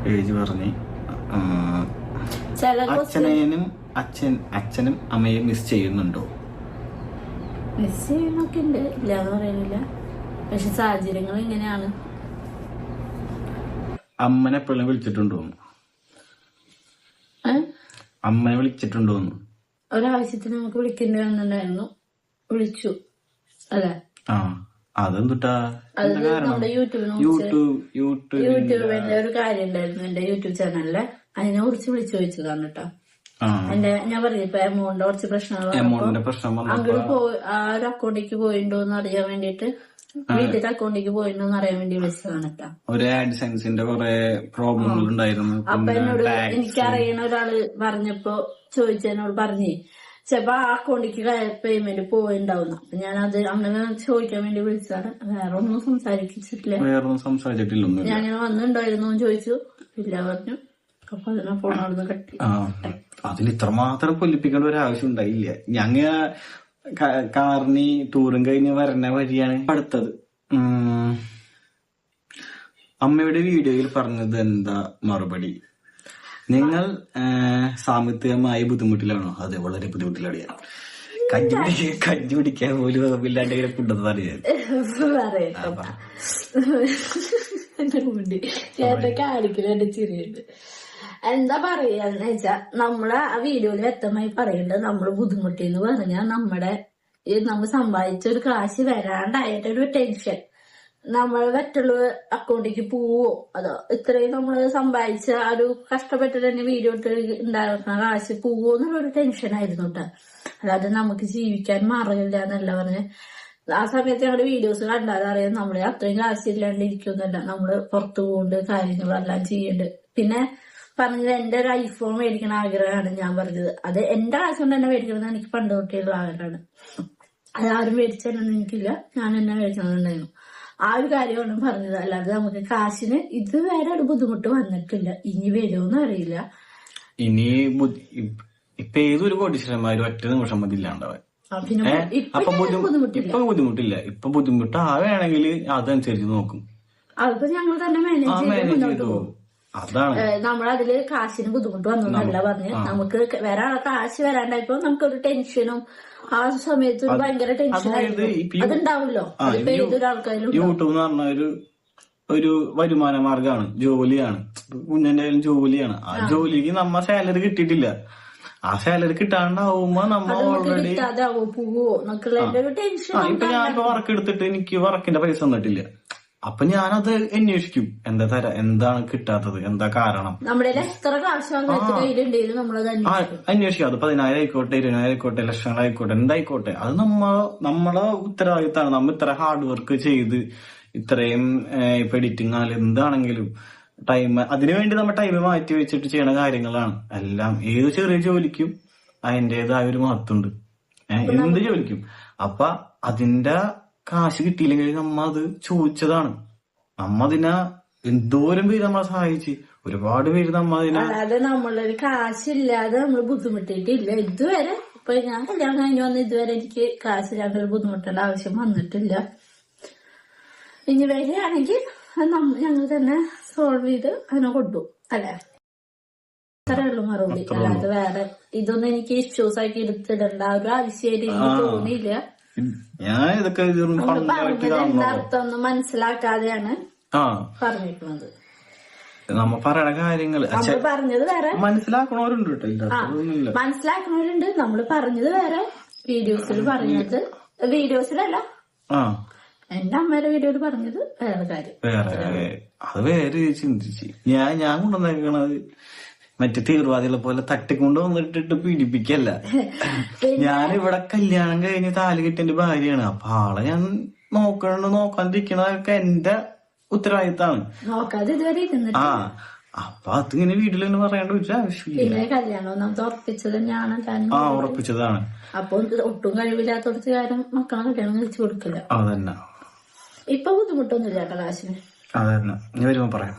Page പറഞ്ഞ് അച്ഛനും അമ്മയും മിസ് ചെയ്യുന്നുണ്ടോ? മിസ് ചെയ്യുന്നൊക്കെ ഉണ്ട്, ഇല്ലാന്ന് പറയുന്നില്ല. പക്ഷെ സാഹചര്യങ്ങൾ ഇങ്ങനെയാണ്. അമ്മനെ എപ്പോഴും വിളിച്ചിട്ടുണ്ടോ? അമ്മനെ വിളിച്ചിട്ടുണ്ടോന്ന്? ഒരാവശ്യത്തിന് നമുക്ക് വിളിക്കേണ്ടി വന്നിട്ടുണ്ടായിരുന്നു, വിളിച്ചു. അല്ലെ? അതെന്തുട്ടാ? നമ്മുടെ യൂട്യൂബിന്റെ ഒരു കാര്യം ഉണ്ടായിരുന്നു എന്റെ യൂട്യൂബ് ചാനലില്, അതിനെ കുറിച്ച് വിളിച്ചു ചോദിച്ചതാണ് കേട്ടോ. എന്റെ ഞാൻ പറഞ്ഞു ഇപ്പൊ എമൗണ്ട് കുറച്ച് പ്രശ്നങ്ങൾ അങ്ങോട്ട് ആ ഒരു അക്കൗണ്ടിലേക്ക് പോയിണ്ടോന്ന് അറിയാൻ വേണ്ടിട്ട്, വീട്ടിലെ അക്കൗണ്ടിലേക്ക് പോയിണ്ടോന്ന് അറിയാൻ വേണ്ടി വിളിച്ചതാണ് കേട്ടോ. അപ്പൊ എന്നോട് എനിക്കറിയണ ഒരാള് പറഞ്ഞപ്പോ ചോദിച്ചതിനോട് പറഞ്ഞേ ചിലപ്പോ ആ അക്കൗണ്ടിലേക്ക് പേയ്മെന്റ് പോയിണ്ടാവുന്ന. അപ്പൊ ഞാനത് അങ്ങനെ ചോദിക്കാൻ വേണ്ടി വിളിച്ചതാണ്. വേറെ ഒന്നും സംസാരിച്ചിട്ടില്ല. ഞാനിങ്ങനെ വന്നിട്ടുണ്ടായിരുന്നു ചോദിച്ചു, ഇല്ല പറഞ്ഞു. അപ്പൊ അതിനെ ഫോണോട് കട്ടി. അതിന് ഇത്രമാത്രം പൊല്ലിപ്പിക്കേണ്ട ഒരു ആവശ്യം ഉണ്ടായില്ല. ഞങ്ങ കാറിന് ടൂറും കഴിഞ്ഞ് വരണ വഴിയാണ് അടുത്തത്. അമ്മയുടെ വീഡിയോയിൽ പറഞ്ഞത് എന്താ മറുപടി? നിങ്ങൾ സാമ്പത്തികമായി ബുദ്ധിമുട്ടിലാണോ? അതെ, വളരെ ബുദ്ധിമുട്ടിലാണ് ഞാൻ. കഞ്ഞി പിടിക്കാൻ പോലും വകുപ്പില്ലാണ്ട് ഇങ്ങനെ കൊണ്ടുവന്നതാണ് ഞാൻ. ചിരിയുണ്ട്. എന്താ പറയാന്ന് വെച്ചാ നമ്മള് ആ വീഡിയോയിൽ വ്യക്തമായി പറയേണ്ടത് നമ്മള് ബുദ്ധിമുട്ടി എന്ന് പറഞ്ഞാൽ നമ്മൾ സമ്പാദിച്ച ഒരു കാശ് വരാണ്ടായിട്ടൊരു ടെൻഷൻ. നമ്മൾ മറ്റുള്ള അക്കൗണ്ടിലേക്ക് പോവോ, അതോ ഇത്രയും നമ്മള് സമ്പാദിച്ച ഒരു കഷ്ടപ്പെട്ട് തന്നെ വീഡിയോ ഉണ്ടാക്കുന്ന കാശ് പോവോ എന്നുള്ളൊരു ടെൻഷനായിരുന്നു കേട്ടോ. അല്ലാതെ നമുക്ക് ജീവിക്കാൻ മാറില്ല എന്നല്ല പറഞ്ഞ്. ആ സമയത്ത് ഞങ്ങളുടെ വീഡിയോസ് കണ്ടാലറിയാം നമ്മള് അത്രയും കാശ് ഇല്ലാണ്ട് ഇരിക്കുന്നില്ല. നമ്മള് പുറത്തു പോകുന്നുണ്ട്, കാര്യങ്ങളെല്ലാം ചെയ്യുന്നുണ്ട്. പിന്നെ പറഞ്ഞത് എന്റെ ഒരു ഐഫോൺ മേടിക്കണ ആഗ്രഹമാണ് ഞാൻ പറഞ്ഞത്. അത് എന്റെ കാശ് കൊണ്ട് തന്നെ മേടിക്കണമെന്ന് എനിക്ക് പണ്ട് തൊട്ടിയുള്ള ആഗ്രഹമാണ്. അത് ആരും മേടിച്ചതൊന്നും എനിക്കില്ല, ഞാൻ തന്നെ മേടിക്കണമെന്നുണ്ടായിരുന്നു. ആ ഒരു കാര്യമാണ് പറഞ്ഞത്. അല്ലാതെ നമുക്ക് കാശിന് ഇതുവരെ ഒരു ബുദ്ധിമുട്ട് വന്നിട്ടില്ല. ഇനി വരുമെന്ന് അറിയില്ല. ഇനി ഇപ്പൊ ഏതൊരു കോടീശ്വരന്മാരും ഒറ്റ നിമിഷം മതി ഇല്ലാണ്ടാവാൻ. ഇപ്പൊ ബുദ്ധിമുട്ടില്ല. ഇപ്പൊ ബുദ്ധിമുട്ടാവുകയാണെങ്കിൽ അതനുസരിച്ച് നോക്കും. അതിപ്പോ ഞങ്ങൾ തന്നെ മാനേജ് ചെയ്ത് അതാണ്. നമ്മളതില് കാശിന് ബുദ്ധിമുട്ട് വന്നല്ല പറഞ്ഞ്. നമുക്ക് വേറെ കാശ് വരാണ്ടായപ്പോ നമുക്കൊരു ടെൻഷനും ആ സമയത്ത് ഭയങ്കര ടെൻഷനായിരുന്നു. അതുണ്ടാവുമല്ലോ. യൂട്യൂബ് എന്ന് പറഞ്ഞ ഒരു വരുമാന മാർഗമാണ്, ജോലിയാണ്. കുഞ്ഞിന്റെ ജോലിയാണ്. ആ ജോലിക്ക് നമ്മ സാലറി കിട്ടിയിട്ടില്ല. ആ സാലറി കിട്ടാണ്ടാവുമ്പോ നമ്മ ഓൾറെഡി ഇപ്പൊ ഞാനിപ്പോ വർക്ക് എടുത്തിട്ട് എനിക്ക് വർക്കിന്റെ പൈസ തന്നിട്ടില്ല. അപ്പൊ ഞാനത് അന്വേഷിക്കും, എന്താണ് കിട്ടാത്തത്, എന്താ കാരണം അന്വേഷിക്കും. അത് 10,000 ആയിക്കോട്ടെ, 20,000 ആയിക്കോട്ടെ, ലക്ഷങ്ങളായിക്കോട്ടെ, എന്തായിക്കോട്ടെ, അത് നമ്മളെ ഉത്തരവാദിത്തമാണ്. നമ്മ ഇത്ര ഹാർഡ് വർക്ക് ചെയ്ത് ഇത്രയും ഇപ്പൊ എഡിറ്റിംഗ് ആയാലും എന്താണെങ്കിലും അതിനുവേണ്ടി നമ്മൾ ടൈം മാറ്റി വെച്ചിട്ട് ചെയ്യണ കാര്യങ്ങളാണ് എല്ലാം. ഏത് ചെറിയ ജോലിക്കും അതിൻ്റെതായ ഒരു മഹത്വമുണ്ട്, എന്ത് ജോലിക്കും. അപ്പൊ അതിന്റെ കാശ് കിട്ടിയില്ലെങ്കിൽ നമ്മ അത് ചോദിച്ചതാണ്. നമ്മ അതിനെ എന്തോരം പേര് നമ്മളെ സഹായിച്ച്, ഒരുപാട് പേര് അല്ലാതെ നമ്മളൊരു കാശില്ലാതെ നമ്മൾ ബുദ്ധിമുട്ടിയിട്ടില്ല ഇതുവരെ. ഇപ്പൊ ഞാൻ കല്യാണം കഴിഞ്ഞ് വന്ന് ഇതുവരെ എനിക്ക് കാശില്ലാതെ ബുദ്ധിമുട്ടേണ്ട ആവശ്യം വന്നിട്ടില്ല. ഇനി വരികയാണെങ്കിൽ ഞങ്ങൾ തന്നെ സോൾവ് ചെയ്ത് അതിനെ കൊണ്ടു, അല്ലെ? അത്രേ ഉള്ളൂ മറുപടി. അല്ലാതെ വേറെ ഇതൊന്നും എനിക്ക് ഇഷ്യൂസ് ആക്കി എടുത്തിടേണ്ട ഒരു ആവശ്യമായിട്ട് എനിക്ക് തോന്നിയില്ല. ഞാൻ ഇതൊക്കെ അർത്ഥം ഒന്നും മനസ്സിലാക്കാതെയാണ് പറഞ്ഞിരിക്കുന്നത്. നമ്മ പറയണ കാര്യങ്ങൾ പറഞ്ഞത് വേറെ, മനസ്സിലാക്കണവരുണ്ട്. നമ്മൾ പറഞ്ഞത് വേറെ, വീഡിയോസിലല്ല എന്റെ അമ്മയുടെ വീഡിയോയിൽ പറഞ്ഞത് വേറെ കാര്യം. അത് വേറെ ചിന്തിച്ച് ഞാൻ കൊണ്ടുവന്നേക്കണത് മറ്റേ തീവ്രവാദികളെ പോലെ തട്ടിക്കൊണ്ട് വന്നിട്ടിട്ട് പീഡിപ്പിക്കല്ല. ഞാനിവിടെ കല്യാണം കഴിഞ്ഞ് താലി കിട്ടിയ ഭാര്യയാണ്. അപ്പൊ ആളെ ഞാൻ നോക്കാണ്ടിരിക്കണതൊക്കെ എന്റെ ഉത്തരവാദിത്താണ്. അപ്പൊ അതിങ്ങനെ വീട്ടിൽ തന്നെ പറയേണ്ട ഒരു ആവശ്യമില്ല. ഉറപ്പിച്ചതാണ്. അപ്പൊ ഒട്ടും കഴിവില്ലാത്തടത്ത് കാര്യം മക്കളെ കല്യാണം കഴിച്ചു കൊടുക്കില്ല. അതന്നെ. ഇപ്പൊ ബുദ്ധിമുട്ടൊന്നുമില്ല കാശിന്. അതന്നെ. ഇനി വരുമ്പോ പറയാം.